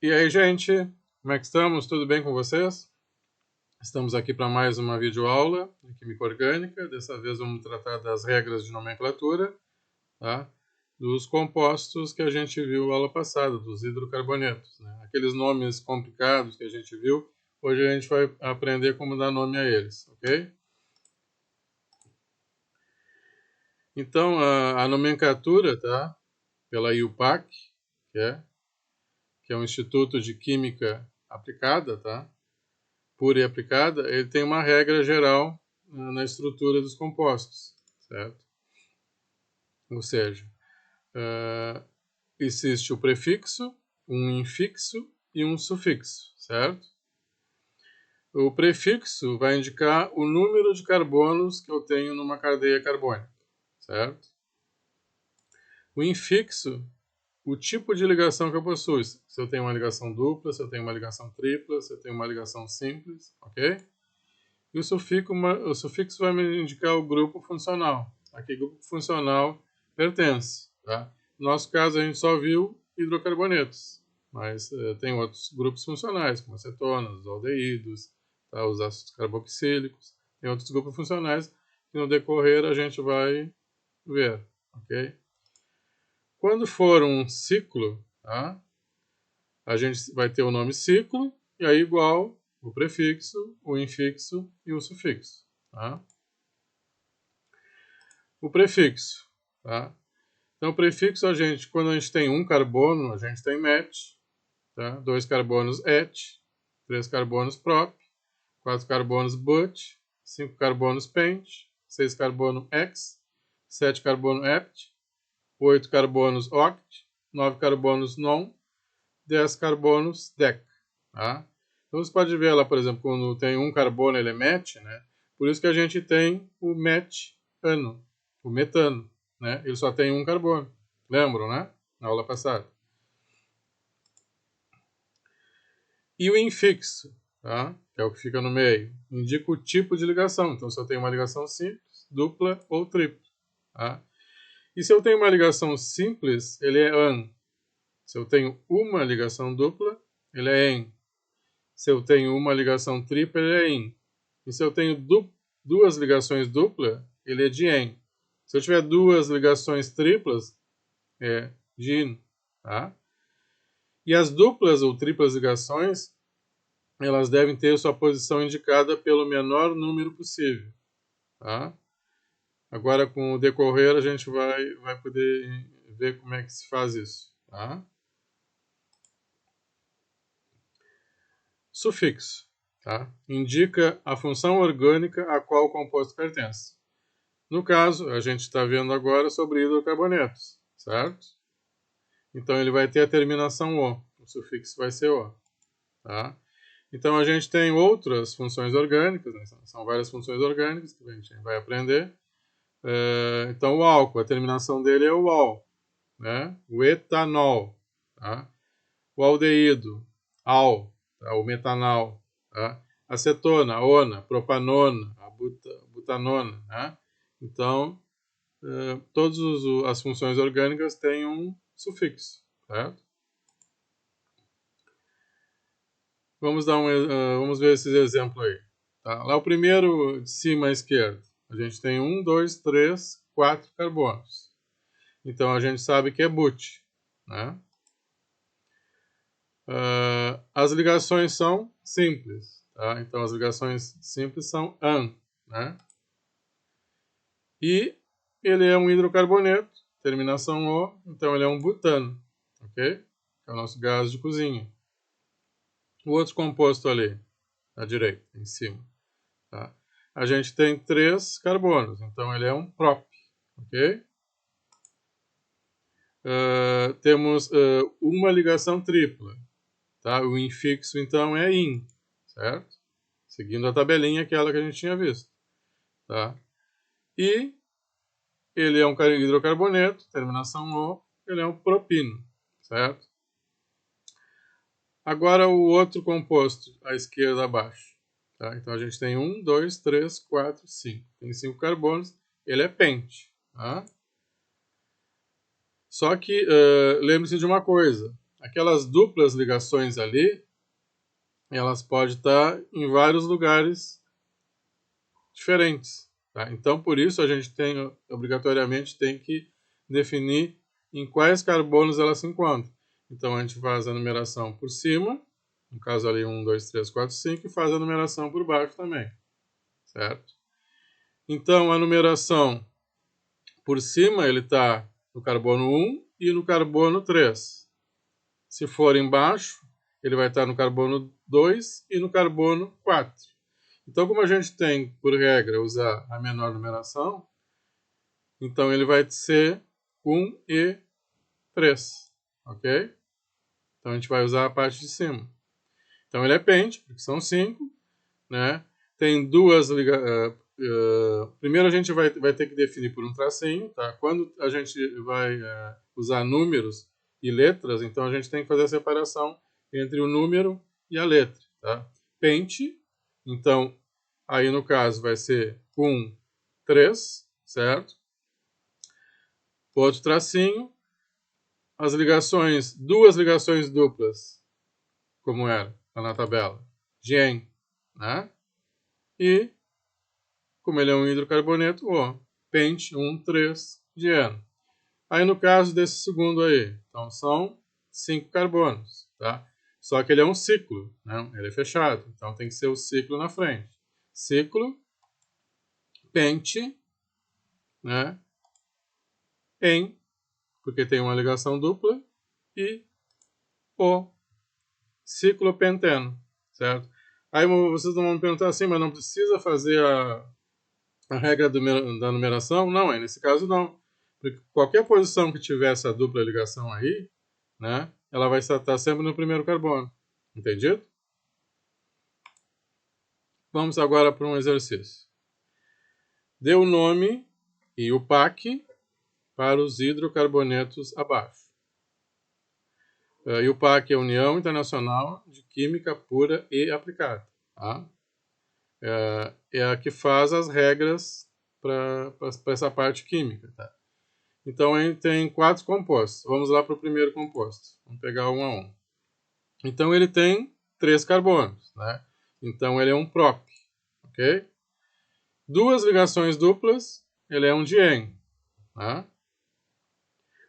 E aí, gente, como é que estamos? Tudo bem com vocês? Estamos aqui para mais uma videoaula de Química Orgânica. Dessa vez vamos tratar das regras de nomenclatura, tá? Dos compostos que a gente viu na aula passada, dos hidrocarbonetos, né? Aqueles nomes complicados que a gente viu, hoje a gente vai aprender como dar nome a eles, ok? Então, a nomenclatura, tá? Pela IUPAC, que é um Instituto de Química Aplicada, tá? Pura e aplicada, ele tem uma regra geral na estrutura dos compostos, certo? Ou seja, existe o prefixo, um infixo e um sufixo, certo? O prefixo vai indicar o número de carbonos que eu tenho numa cadeia carbônica, certo? O infixo, o tipo de ligação que eu possuo. Se eu tenho uma ligação dupla, se eu tenho uma ligação tripla, se eu tenho uma ligação simples, ok? E o sufixo vai me indicar o grupo funcional. A que grupo funcional pertence. Tá? No nosso caso, a gente só viu hidrocarbonetos, mas tem outros grupos funcionais, como acetonas, os aldeídos, tá? Os ácidos carboxílicos. Tem outros grupos funcionais que no decorrer a gente vai ver. Okay? Quando for um ciclo, tá? A gente vai ter o nome ciclo, e aí igual o prefixo, o infixo e o sufixo. Tá? O prefixo. Tá? Então, o prefixo, quando a gente tem um carbono, a gente tem met, tá? 2 carbonos et, 3 carbonos prop, 4 carbonos but, 5 carbonos pent, 6 carbono ex, 7 carbono ept, 8 carbonos oct, 9 carbonos non, 10 carbonos dec. Tá? Então, você pode ver lá, por exemplo, quando tem um carbono, ele é met, né? Por isso que a gente tem o metano, o metano, né? Ele só tem um carbono. Lembram, né? Na aula passada. E o infixo, tá? Que é o que fica no meio, indica o tipo de ligação. Então, se eu tenho uma ligação simples, dupla ou tripla. Tá? E se eu tenho uma ligação simples, ele é an. Se eu tenho uma ligação dupla, ele é en. Se eu tenho uma ligação tripla, ele é in. E se eu tenho duas ligações duplas, ele é dien. Se eu tiver duas ligações triplas, é din. Tá? E as duplas ou triplas ligações, elas devem ter sua posição indicada pelo menor número possível. Tá? Agora, com o decorrer, a gente vai poder ver como é que se faz isso. Tá? Sufixo. Tá? Indica a função orgânica a qual o composto pertence. No caso, a gente está vendo agora sobre hidrocarbonetos, certo? Então, ele vai ter a terminação O. O sufixo vai ser O. Tá? Então, a gente tem outras funções orgânicas, né? São várias funções orgânicas que a gente vai aprender. Então, o álcool, a terminação dele é o ol, né? O etanol, tá? O aldeído, al, tá? O metanal, tá? Acetona, ona, propanona, a butanona, né? Então, todas as funções orgânicas têm um sufixo, certo? Vamos ver esses exemplos aí. Tá? Lá o primeiro de cima à esquerda, a gente tem 1, 2, 3, 4 carbonos. Então a gente sabe que é but, né? As ligações são simples, tá? Então as ligações simples são an, né? E ele é um hidrocarboneto, terminação O, então ele é um butano, ok? É o nosso gás de cozinha. O outro composto ali, à direita, em cima, tá? A gente tem 3 carbonos, então ele é um prop, ok? Temos uma ligação tripla, tá? O infixo, então, é in, certo? Seguindo a tabelinha, aquela que a gente tinha visto, tá? E ele é um hidrocarboneto, terminação O, ele é um propino, certo? Agora o outro composto, à esquerda abaixo. Tá? Então a gente tem 1, 2, 3, 4, 5. Tem 5 carbonos, ele é pente. Tá? Só que lembre-se de uma coisa. aquelas duplas ligações ali, elas podem estar em vários lugares diferentes. Tá? Então, por isso, a gente obrigatoriamente tem que definir em quais carbonos elas se encontram. Então, a gente faz a numeração por cima, no caso ali 1, 2, 3, 4, 5, e faz a numeração por baixo também. Certo? Então, a numeração por cima, ele está no carbono 1 e no carbono 3. Se for embaixo, ele vai estar no carbono 2 e no carbono 4. Então, como a gente tem, por regra, usar a menor numeração, então ele vai ser 1 e 3, ok? Então, a gente vai usar a parte de cima. Então, ele é pente, porque são 5, né? Tem duas ligações. Primeiro, a gente vai ter que definir por um tracinho, tá? Quando a gente vai usar números e letras, então a gente tem que fazer a separação entre o número e a letra, tá? Pente, então, aí no caso vai ser 1, 3, certo? Outro tracinho, as ligações, duas ligações duplas, como era na tabela, gen, né? E, como ele é um hidrocarboneto, O, pente 1, 3, gen. Aí no caso desse segundo aí, então são 5 carbonos, tá? Só que ele é um ciclo, né? Ele é fechado, então tem que ser o ciclo na frente. Ciclo, pente, né? Em, porque tem uma ligação dupla, e o ciclopenteno, certo? Aí vocês vão me perguntar assim, mas não precisa fazer a regra da numeração? Não, nesse caso não. Porque qualquer posição que tiver essa dupla ligação aí, né, ela vai estar sempre no primeiro carbono. Entendido? Vamos agora para um exercício. Dê o nome e o PAC para os hidrocarbonetos abaixo. E o PAC é a União Internacional de Química Pura e Aplicada. Tá? É a que faz as regras para essa parte química. Tá? Então, a gente tem 4 compostos. Vamos lá para o primeiro composto. Vamos pegar um a um. Então, ele tem 3 carbonos. Né? Então, ele é um prop. Ok? Duas ligações duplas, ele é um diene. Tá?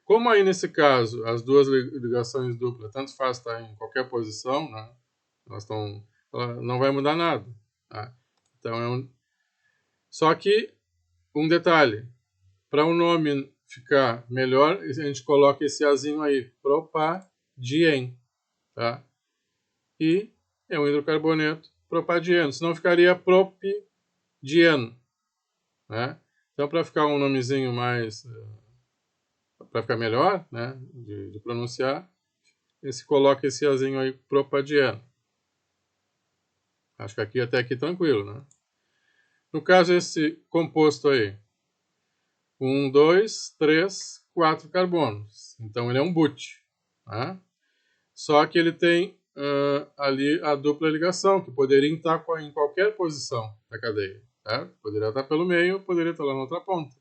Como aí nesse caso as duas ligações duplas, tanto faz estar em qualquer posição, né? Ela não vai mudar nada. Tá? Então só que um detalhe, para o nome ficar melhor, a gente coloca esse azinho aí, propadien, tá? E é um hidrocarboneto propadieno, senão ficaria propidieno, né? Então para ficar um nomezinho mais para ficar melhor, né, de pronunciar, coloca esse azinho aí, propadieno. Acho que aqui até aqui tranquilo, né? No caso, esse composto aí, 1, 2, 3, 4 carbonos. Então, ele é um bute. Tá? Só que ele tem ali a dupla ligação, que poderia estar em qualquer posição da cadeia. Tá? Poderia estar pelo meio, poderia estar lá na outra ponta.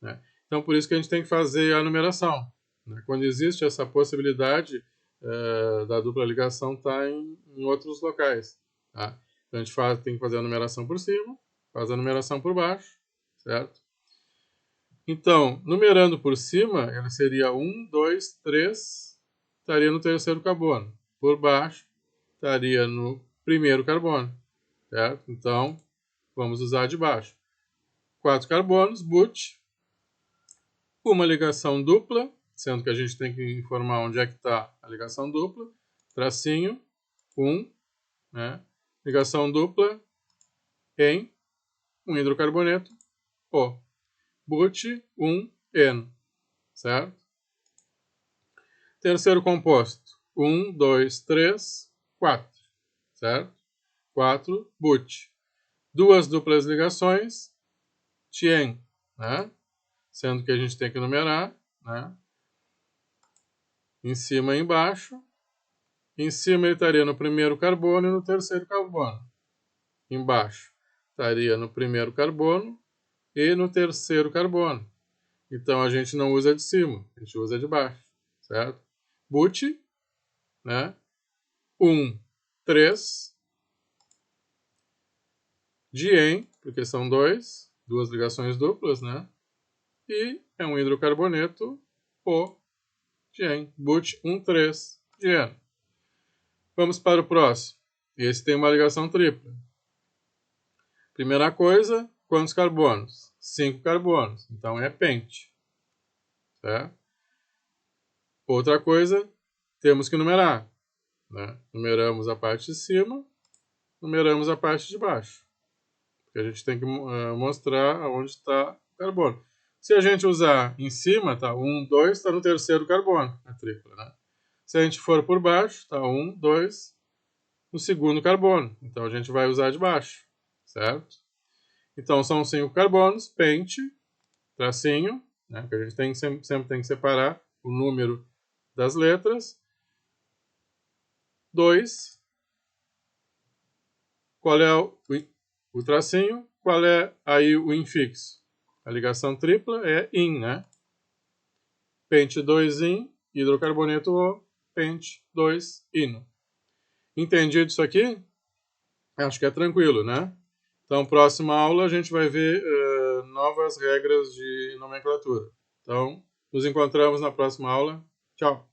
Né? Então, por isso que a gente tem que fazer a numeração. Né? Quando existe essa possibilidade da dupla ligação estar em outros locais. Tá? Então, a gente tem que fazer a numeração por cima, faz a numeração por baixo, certo? Então, numerando por cima, ele seria 1, 2, 3, estaria no terceiro carbono. Por baixo, estaria no primeiro carbono, certo? Então, vamos usar de baixo. 4 carbonos, but, uma ligação dupla, sendo que a gente tem que informar onde é que está a ligação dupla, tracinho, 1, né? Ligação dupla em um hidrocarboneto, O. But, 1N, certo? Terceiro composto, 1, 2, 3, 4, certo? 4, but. Duas duplas ligações, tien, né? Sendo que a gente tem que numerar, né? Em cima e embaixo. Em cima ele estaria no primeiro carbono e no terceiro carbono. Embaixo estaria no primeiro carbono e no terceiro carbono. Então a gente não usa de cima, a gente usa de baixo, certo? But, né? 1, 3, dien, porque são duas ligações duplas, né? E é um hidrocarboneto O-dien, but-1,3-dieno. Vamos para o próximo. Esse tem uma ligação tripla. Primeira coisa, quantos carbonos? 5 carbonos, então é pente. Certo? Outra coisa, temos que numerar. Né? Numeramos a parte de cima, numeramos a parte de baixo. Porque a gente tem que mostrar onde está o carbono. Se a gente usar em cima, tá 1, 2, está no terceiro carbono, a tripla. Né? Se a gente for por baixo, tá 1, 2, no segundo carbono. Então a gente vai usar de baixo, certo? Então são 5 carbonos, pente, tracinho, né? Que a gente sempre tem que separar o número das letras. 2, qual é o tracinho? Qual é aí o infixo? A ligação tripla é in, né? Pente 2 in, hidrocarboneto O, pente 2 ino. Entendido isso aqui? Acho que é tranquilo, né? Então, próxima aula a gente vai ver novas regras de nomenclatura. Então, nos encontramos na próxima aula. Tchau!